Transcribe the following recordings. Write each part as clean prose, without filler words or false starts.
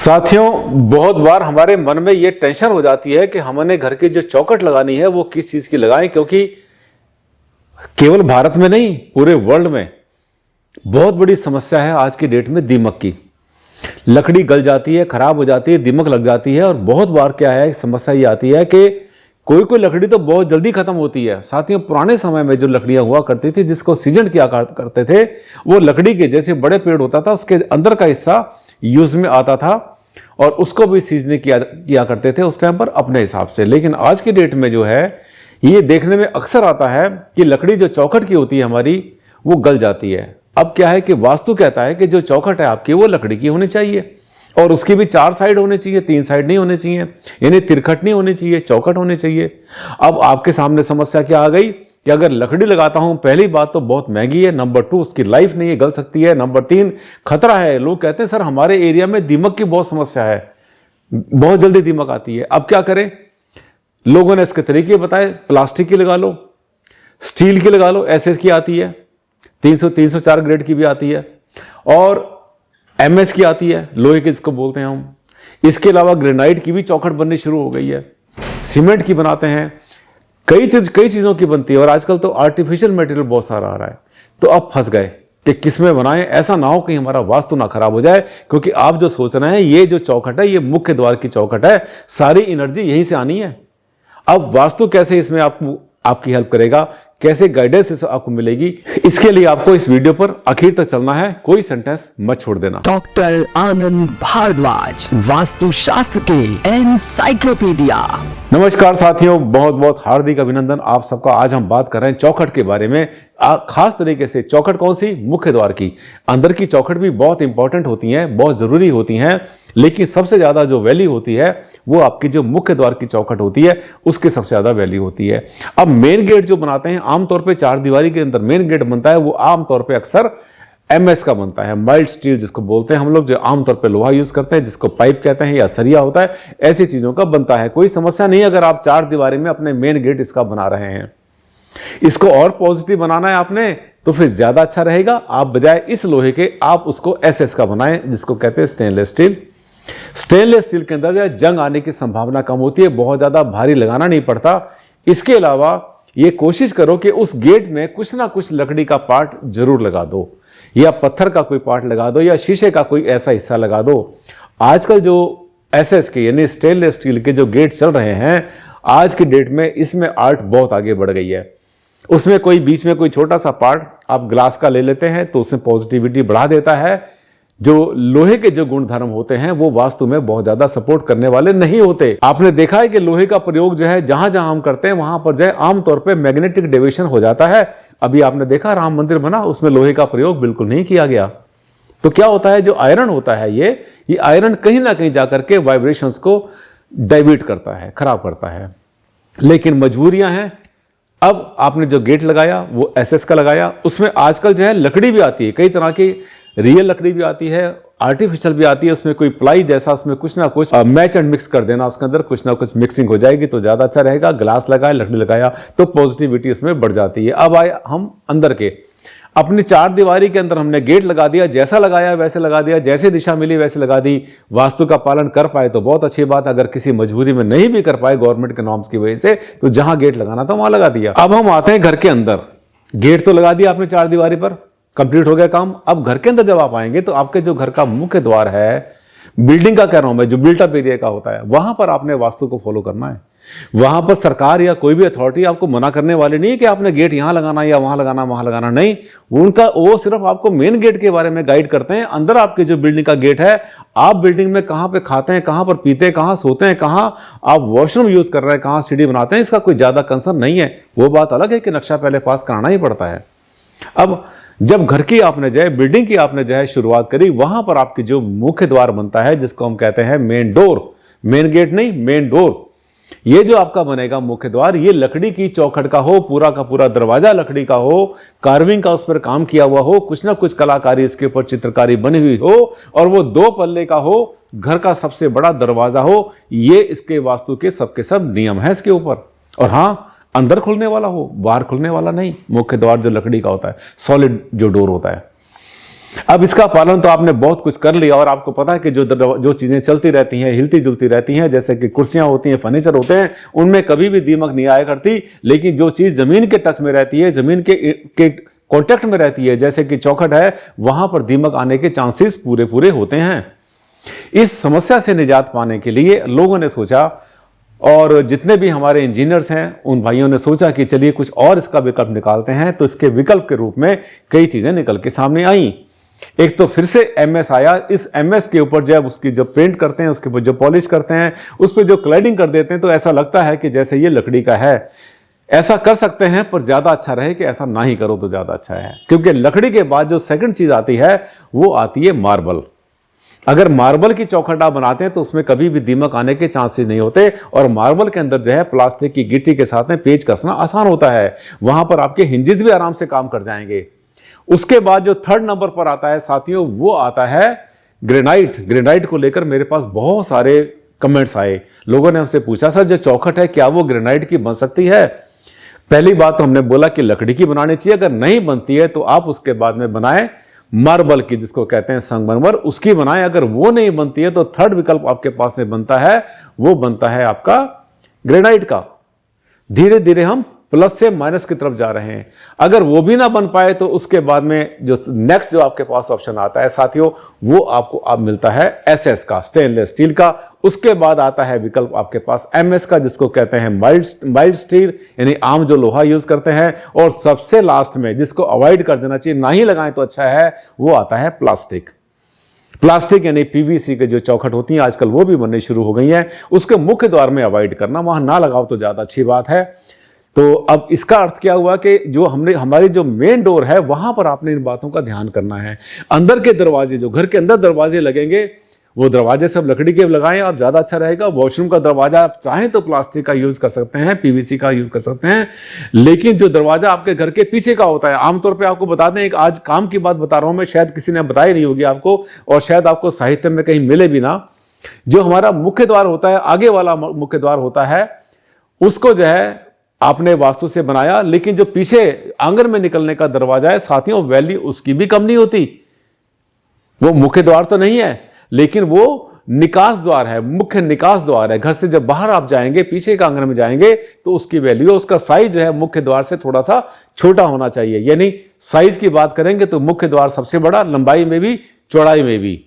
साथियों, बहुत बार हमारे मन में ये टेंशन हो जाती है कि हमने घर की जो चौखट लगानी है वो किस चीज की लगाएं, क्योंकि केवल भारत में नहीं पूरे वर्ल्ड में बहुत बड़ी समस्या है आज की डेट में दीमक की। लकड़ी गल जाती है, खराब हो जाती है, दीमक लग जाती है। और बहुत बार क्या है, समस्या ये आती है कि कोई कोई लकड़ी तो बहुत जल्दी खत्म होती है। साथियों, पुराने समय में जो लकड़ियां हुआ करती थी जिसको सीजन किया करते थे, वो लकड़ी के जैसे बड़े पेड़ होता था उसके अंदर का हिस्सा यूज में आता था और उसको भी सीजन किया करते थे उस टाइम पर अपने हिसाब से। लेकिन आज की डेट में जो है ये देखने में अक्सर आता है कि लकड़ी जो चौखट की होती है हमारी वो गल जाती है। अब क्या है कि वास्तु कहता है कि जो चौखट है आपकी वो लकड़ी की होनी चाहिए और उसकी भी 4 साइड होनी चाहिए, 3 साइड नहीं होनी चाहिए, यानी तिरखट नहीं होनी चाहिए, चौखट होनी चाहिए। अब आपके सामने समस्या क्या आ गई कि अगर लकड़ी लगाता हूं, पहली बात तो बहुत महंगी है, नंबर 2 उसकी लाइफ नहीं है, गल सकती है, नंबर 3 खतरा है। लोग कहते हैं सर हमारे एरिया में दीमक की बहुत समस्या है, बहुत जल्दी दीमक आती है। अब क्या करें? लोगों ने इसके तरीके बताए, प्लास्टिक की लगा लो, स्टील की लगा लो, एसएस की आती है, 304 ग्रेड की भी आती है और एमएस की आती है, लोहे की जिसको बोलते हैं हम। इसके अलावा ग्रेनाइट की भी चौखट बननी शुरू हो गई है, सीमेंट की बनाते हैं, कई चीजों की बनती है और आजकल तो आर्टिफिशियल मटेरियल बहुत सारा आ रहा है। तो अब फंस गए कि किस में बनाएं, ऐसा ना हो कि हमारा वास्तु ना खराब हो जाए। क्योंकि आप जो सोच रहे हैं ये जो चौखट है ये मुख्य द्वार की चौखट है, सारी एनर्जी यहीं से आनी है। अब वास्तु कैसे इसमें आपकी हेल्प करेगा, कैसे गाइडेंस आपको मिलेगी, इसके लिए आपको इस वीडियो पर आखिर तक चलना है, कोई सेंटेंस मत छोड़ देना। डॉक्टर आनंद भारद्वाज, वास्तु शास्त्र के एनसाइक्लोपीडिया। नमस्कार साथियों, बहुत बहुत हार्दिक अभिनंदन आप सबका। आज हम बात कर रहे हैं चौखट के बारे में, खास तरीके से चौखट कौन सी? मुख्य द्वार की। अंदर की चौखट भी बहुत इंपॉर्टेंट होती हैं, बहुत जरूरी होती हैं, लेकिन सबसे ज्यादा जो वैल्यू होती है वो आपकी जो मुख्य द्वार की चौखट होती है उसकी सबसे ज्यादा वैल्यू होती है। अब मेन गेट जो बनाते हैं आमतौर पर 4 दीवारी के अंदर मेन गेट बनता है, वो आमतौर पर अक्सर एमएस का बनता है, माइल्ड स्टील जिसको बोलते हैं हम लोग, जो आमतौर पे लोहा यूज करते हैं, जिसको पाइप कहते हैं या सरिया होता है, ऐसी चीजों का बनता है। कोई समस्या नहीं अगर आप 4 दीवारी में अपने मेन गेट इसका बना रहे हैं। इसको और पॉजिटिव बनाना है आपने तो फिर ज्यादा अच्छा रहेगा। आप बजाय इस लोहे के आप उसको एसएस का बनाएं, जिसको कहते हैं स्टेनलेस स्टील। स्टेनलेस स्टील के अंदर जंग आने की संभावना कम होती है, बहुत ज्यादा भारी लगाना नहीं पड़ता। इसके अलावा ये कोशिश करो कि उस गेट में कुछ ना कुछ लकड़ी का पार्ट जरूर लगा दो, या पत्थर का कोई पार्ट लगा दो, या शीशे का कोई ऐसा हिस्सा लगा दो। आजकल जो एसएस के यानी स्टेनलेस स्टील के जो गेट चल रहे हैं आज की डेट में, इसमें आर्ट बहुत आगे बढ़ गई है। उसमें कोई बीच में कोई छोटा सा पार्ट आप ग्लास का ले लेते हैं तो उसमें पॉजिटिविटी बढ़ा देता है। जो लोहे के जो गुण धर्म होते हैं वो वास्तु में बहुत ज्यादा सपोर्ट करने वाले नहीं होते। आपने देखा है कि लोहे का प्रयोग जो है जहां जहां हम करते हैं वहां पर जो है आमतौर पर मैग्नेटिक डेविएशन हो जाता है। अभी आपने देखा राम मंदिर बना, उसमें लोहे का प्रयोग बिल्कुल नहीं किया गया। तो क्या होता है, जो आयरन होता है ये आयरन कहीं ना कहीं जाकर के वाइब्रेशंस को डाइवर्ट करता है, खराब करता है। लेकिन मजबूरियां हैं। अब आपने जो गेट लगाया वो एसएस का लगाया, उसमें आजकल जो है लकड़ी भी आती है, कई तरह की रियल लकड़ी भी आती है, आर्टिफिशियल भी आती है। उसमें कोई प्लाई जैसा उसमें कुछ ना कुछ मैच एंड मिक्स कर देना, उसके अंदर कुछ ना कुछ मिक्सिंग हो जाएगी तो ज्यादा अच्छा रहेगा। ग्लास लगाया, लकड़ी लगाया तो पॉजिटिविटी उसमें बढ़ जाती है। अब आए हम अंदर के, अपनी 4 दीवारी के अंदर हमने गेट लगा दिया, जैसा लगाया वैसे लगा दिया, जैसे दिशा मिली वैसे लगा दी। वास्तु का पालन कर पाए तो बहुत अच्छी बात, अगर किसी मजबूरी में नहीं भी कर पाए गवर्नमेंट के नॉर्म्स की वजह से, तो जहां गेट लगाना था वहां लगा दिया। अब हम आते हैं घर के अंदर। गेट तो लगा दिया आपने 4 दीवारी पर, कंप्लीट हो गया काम। अब घर के अंदर जब आप आएंगे तो आपके जो घर का मुख्य द्वार है, बिल्डिंग का कह रहा हूं मैं, जो बिल्टअप एरिया का होता है, वहां पर आपने वास्तु को फॉलो करना है। वहां पर सरकार या कोई भी अथॉरिटी आपको मना करने वाली नहीं है कि आपने गेट यहां लगाना या वहां लगाना वहां लगाना, नहीं। वो सिर्फ आपको मेन गेट के बारे में गाइड करते हैं। अंदर आपके जो बिल्डिंग का गेट है, आप बिल्डिंग में कहां पे खाते हैं, कहां पर पीते हैं, कहां सोते हैं, कहां आप वॉशरूम यूज कर रहे हैं, कहां सीढ़ी बनाते हैं, इसका कोई ज्यादा कंसर्न नहीं है। वो बात अलग है कि नक्शा पहले पास कराना ही पड़ता है। अब जब घर की आपने जो है, बिल्डिंग की आपने जो है शुरुआत करी, वहां पर आपकी जो मुख्य द्वार बनता है जिसको हम कहते हैं मेन डोर, मेन गेट नहीं मेन डोर, ये जो आपका बनेगा मुख्य द्वार, ये लकड़ी की चौखट का हो, पूरा का पूरा दरवाजा लकड़ी का हो, कार्विंग का उस पर काम किया हुआ हो, कुछ ना कुछ कलाकारी इसके ऊपर चित्रकारी बनी हुई हो, और वो 2 पल्ले का हो, घर का सबसे बड़ा दरवाजा हो। ये इसके वास्तु के सब नियम है इसके ऊपर। और हाँ, अंदर खुलने वाला हो, बाहर खुलने वाला नहीं। मुख्य द्वार जो लकड़ी का होता है, सॉलिड जो डोर होता है। अब इसका पालन तो आपने बहुत कुछ कर लिया और आपको पता है कि जो चीजें चलती रहती हैं, हिलती जुलती रहती हैं, जैसे कि कुर्सियां होती हैं, फर्नीचर होते हैं, उनमें कभी भी दीमक नहीं आया करती। लेकिन जो चीज जमीन के टच में रहती है, जमीन के कॉन्टेक्ट में रहती है, जैसे कि चौखट है, वहां पर दीमक आने के चांसेस पूरे पूरे होते हैं। इस समस्या से निजात पाने के लिए लोगों ने सोचा, और जितने भी हमारे इंजीनियर्स हैं उन भाइयों ने सोचा कि चलिए कुछ और इसका विकल्प निकालते हैं। तो इसके विकल्प के रूप में कई चीजें निकल के सामने आई। एक तो फिर से एमएस आया। इस एमएस के ऊपर जब उसकी जब पेंट करते हैं, उसके ऊपर जो पॉलिश करते हैं, उस पर जो क्लैडिंग कर देते हैं, तो ऐसा लगता है कि जैसे ये लकड़ी का है। ऐसा कर सकते हैं, पर ज्यादा अच्छा रहे कि ऐसा ना ही करो तो ज्यादा अच्छा है, क्योंकि लकड़ी के बाद जो सेकंड चीज आती है वो आती है मार्बल। अगर मार्बल की चौखट आप बनाते हैं तो उसमें कभी भी दीमक आने के चांसेस नहीं होते, और मार्बल के अंदर जो है प्लास्टिक की गिट्टी के साथ में पेच कसना आसान होता है। वहां पर आपके हिंजेस भी आराम से काम कर जाएंगे। उसके बाद जो थर्ड नंबर पर आता है साथियों, वो आता है ग्रेनाइट। ग्रेनाइट को लेकर मेरे पास बहुत सारे कमेंट्स आए। लोगों ने हमसे पूछा, सर जो चौखट है क्या वो ग्रेनाइट की बन सकती है? पहली बात तो हमने बोला कि लकड़ी की बनानी चाहिए। अगर नहीं बनती है तो आप उसके बाद में बनाएं मार्बल की, जिसको कहते हैं संगमरमर, उसकी बनाएं। अगर वो नहीं बनती है तो थर्ड विकल्प आपके पास में बनता है, वो बनता है आपका ग्रेनाइट का। धीरे धीरे हम प्लस से माइनस की तरफ जा रहे हैं। अगर वो भी ना बन पाए तो उसके बाद में जो नेक्स्ट जो आपके पास ऑप्शन आता है साथियों, वो आपको अब मिलता है एसएस का, स्टेनलेस स्टील का। उसके बाद आता है विकल्प आपके पास एमएस का, जिसको कहते हैं माइल्ड स्टील, यानी आम जो लोहा यूज करते हैं। और सबसे लास्ट में जिसको अवॉइड कर देना चाहिए, ना ही लगाएं तो अच्छा है, वो आता है प्लास्टिक। प्लास्टिक यानी पीवीसी के जो चौखट होती हैं आजकल वो भी बनने शुरू हो गई हैं। उसके मुख्य द्वार में अवॉइड करना, वहां ना लगाओ तो ज्यादा अच्छी बात है। तो अब इसका अर्थ क्या हुआ कि जो हमारी जो मेन डोर है वहां पर आपने इन बातों का ध्यान करना है। अंदर के दरवाजे, जो घर के अंदर दरवाजे लगेंगे, वो दरवाजे सब लकड़ी के लगाएं, आप ज्यादा अच्छा रहेगा। वॉशरूम का दरवाजा आप चाहें तो प्लास्टिक का यूज कर सकते हैं, पीवीसी का यूज कर सकते हैं। लेकिन जो दरवाजा आपके घर के पीछे का होता है, आमतौर पर आपको बता दें, एक आज काम की बात बता रहा हूं मैं, शायद किसी ने बताई नहीं होगी आपको, और शायद आपको साहित्य में कहीं मिले भी ना। जो हमारा मुख्य द्वार होता है, आगे वाला मुख्य द्वार होता है, उसको जो है आपने वास्तु से बनाया, लेकिन जो पीछे आंगन में निकलने का दरवाजा है साथियों, वैल्यू उसकी भी कम नहीं होती। वो मुख्य द्वार तो नहीं है, लेकिन वो निकास द्वार है, मुख्य निकास द्वार है। घर से जब बाहर आप जाएंगे, पीछे के आंगन में जाएंगे, तो उसकी वैल्यू, उसका साइज जो है मुख्य द्वार से थोड़ा सा छोटा होना चाहिए। यानी साइज की बात करेंगे तो मुख्य द्वार सबसे बड़ा, लंबाई में भी चौड़ाई में भी।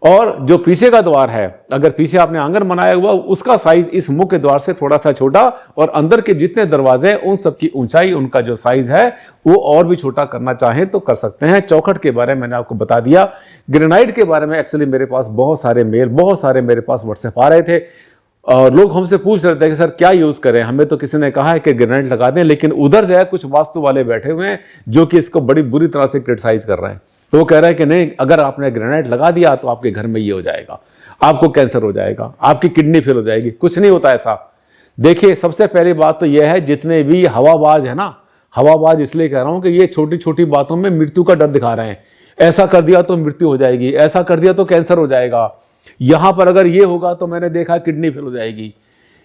और जो पीछे का द्वार है, अगर पीछे आपने आंगन बनाया हुआ, उसका साइज इस मुख्य द्वार से थोड़ा सा छोटा, और अंदर के जितने दरवाजे हैं उन सबकी ऊंचाई, उनका जो साइज है वो और भी छोटा करना चाहें तो कर सकते हैं। चौखट के बारे में मैंने आपको बता दिया। ग्रेनाइट के बारे में एक्चुअली मेरे पास बहुत सारे मेल, बहुत सारे मेरे पास व्हाट्सएप आ रहे थे, और लोग हमसे पूछ रहे थे कि सर क्या यूज करें। हमें तो किसी ने कहा है कि ग्रेनाइट लगा दें, लेकिन उधर जो है कुछ वास्तु वाले बैठे हुए हैं जो कि इसको बड़ी बुरी तरह से क्रिटिसाइज कर रहे हैं। तो वो कह रहा है कि नहीं, अगर आपने ग्रेनाइट लगा दिया तो आपके घर में ये हो जाएगा, आपको कैंसर हो जाएगा, आपकी किडनी फेल हो जाएगी। कुछ नहीं होता ऐसा। देखिए, सबसे पहली बात तो यह है, जितने भी हवाबाज है ना, हवाबाज इसलिए कह रहा हूं कि ये छोटी छोटी बातों में मृत्यु का डर दिखा रहे हैं। ऐसा कर दिया तो मृत्यु हो जाएगी, ऐसा कर दिया तो कैंसर हो जाएगा, यहां पर अगर ये होगा तो मैंने देखा किडनी फेल हो जाएगी,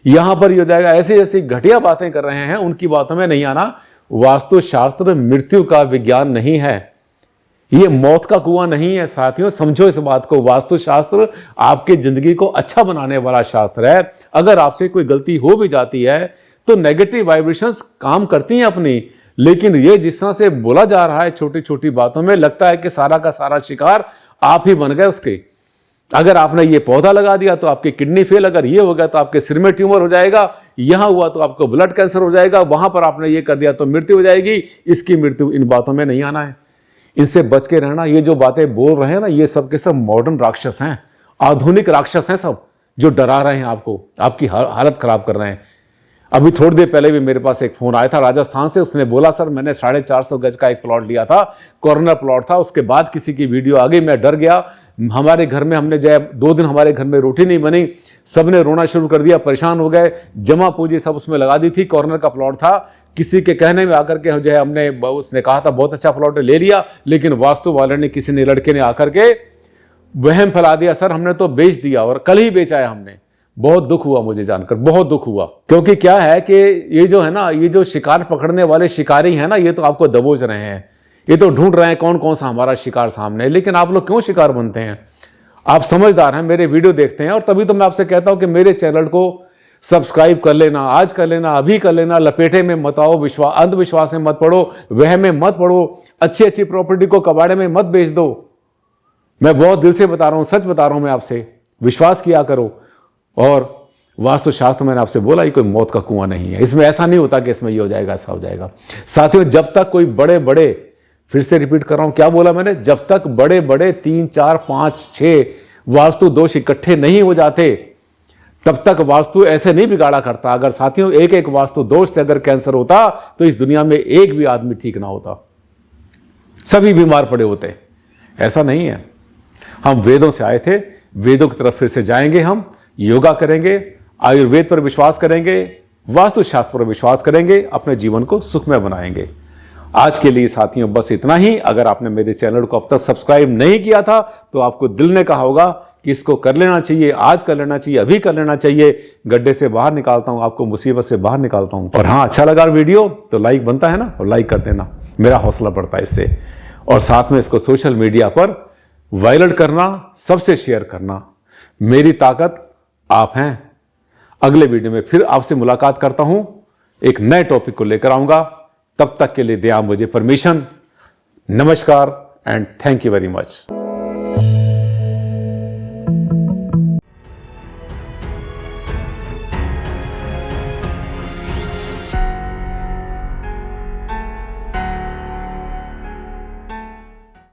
यहां पर ये हो जाएगा। ऐसी ऐसी घटिया बातें कर रहे हैं, उनकी बातों में नहीं आना। वास्तुशास्त्र मृत्यु का विज्ञान नहीं है, ये मौत का कुआं नहीं है साथियों। समझो इस बात को। वास्तुशास्त्र आपकी जिंदगी को अच्छा बनाने वाला शास्त्र है। अगर आपसे कोई गलती हो भी जाती है तो नेगेटिव वाइब्रेशंस काम करती हैं अपनी, लेकिन ये जिस तरह से बोला जा रहा है छोटी छोटी बातों में, लगता है कि सारा का सारा शिकार आप ही बन गए उसके। अगर आपने ये पौधा लगा दिया तो आपकी किडनी फेल, अगर ये हो गया तो आपके सिर में ट्यूमर हो जाएगा, यहां हुआ तो आपको ब्लड कैंसर हो जाएगा, वहां पर आपने ये कर दिया तो मृत्यु हो जाएगी। इसकी मृत्यु, इन बातों में नहीं आना है, इनसे बच के रहना। ये जो बातें बोल रहे हैं ना, ये सब के सब मॉडर्न राक्षस हैं, आधुनिक राक्षस हैं सब, जो डरा रहे हैं आपको, आपकी हालत खराब कर रहे हैं। अभी थोड़ी देर पहले भी मेरे पास एक फोन आया था राजस्थान से। उसने बोला, सर मैंने 450 गज का एक प्लॉट लिया था, कॉर्नर प्लॉट था, उसके बाद किसी की वीडियो आ गई, मैं डर गया। हमारे घर में हमने जो 2 दिन हमारे घर में रोटी नहीं बनी, सबने रोना शुरू कर दिया, परेशान हो गए, जमा पूंजी सब उसमें लगा दी थी। कॉर्नर का प्लॉट था, किसी के कहने में आकर के जो है हमने, उसने कहा था बहुत अच्छा प्लॉट ले लिया, लेकिन वास्तु वाले ने, किसी ने, लड़के ने आकर के वहम फैला दिया, सर हमने तो बेच दिया, और कल ही बेचा है हमने। बहुत दुख हुआ मुझे जानकर, बहुत दुख हुआ। क्योंकि क्या है कि ये जो है ना, ये जो शिकार पकड़ने वाले शिकारी हैं ना, ये तो आपको दबोच रहे हैं। ये तो ढूंढ रहे हैं कौन कौन सा हमारा शिकार सामने है। लेकिन आप लोग क्यों शिकार बनते हैं? आप समझदार हैं, मेरे वीडियो देखते हैं, और तभी तो मैं आपसे कहता हूं कि मेरे चैनल को सब्सक्राइब कर लेना, आज कर लेना, अभी कर लेना। लपेटे में मत आओ, अंधविश्वास में मत पड़ो, वह में मत पड़ो, अच्छी अच्छी प्रॉपर्टी को कबाड़े में मत बेच दो। मैं बहुत दिल से बता रहा हूं, सच बता रहा हूं मैं आपसे, विश्वास किया करो। और वास्तुशास्त्र मैंने आपसे बोला, ये कोई मौत का कुआं नहीं है। इसमें ऐसा नहीं होता कि इसमें ये हो जाएगा, ऐसा हो जाएगा। साथियों, जब तक कोई बड़े बड़े, फिर से रिपीट कर रहा हूं, क्या बोला मैंने, जब तक बड़े बड़े 3, 4, 5, 6 वास्तु दोष इकट्ठे नहीं हो जाते, तब तक वास्तु ऐसे नहीं बिगाड़ा करता। अगर साथियों एक एक वास्तु दोष से अगर कैंसर होता तो इस दुनिया में एक भी आदमी ठीक ना होता, सभी बीमार पड़े होते। ऐसा नहीं है। हम वेदों से आए थे, वेदों की तरफ फिर से जाएंगे। हम योगा करेंगे, आयुर्वेद पर विश्वास करेंगे, वास्तुशास्त्र पर विश्वास करेंगे, अपने जीवन को सुखमय बनाएंगे। आज के लिए साथियों बस इतना ही। अगर आपने मेरे चैनल को अब तक सब्सक्राइब नहीं किया था तो आपको दिल ने कहा होगा कि इसको कर लेना चाहिए, आज कर लेना चाहिए, अभी कर लेना चाहिए। गड्ढे से बाहर निकालता हूं, आपको मुसीबत से बाहर निकालता हूं। और हाँ, अच्छा लगा वीडियो तो लाइक बनता है ना, और लाइक कर देना, मेरा हौसला बढ़ता है इससे। और साथ में इसको सोशल मीडिया पर वायरल करना, सबसे शेयर करना। मेरी ताकत आप हैं। अगले वीडियो में फिर आपसे मुलाकात करता हूं, एक नए टॉपिक को लेकर आऊंगा। तब तक के लिए दे आप मुझे परमिशन। नमस्कार and thank you very much.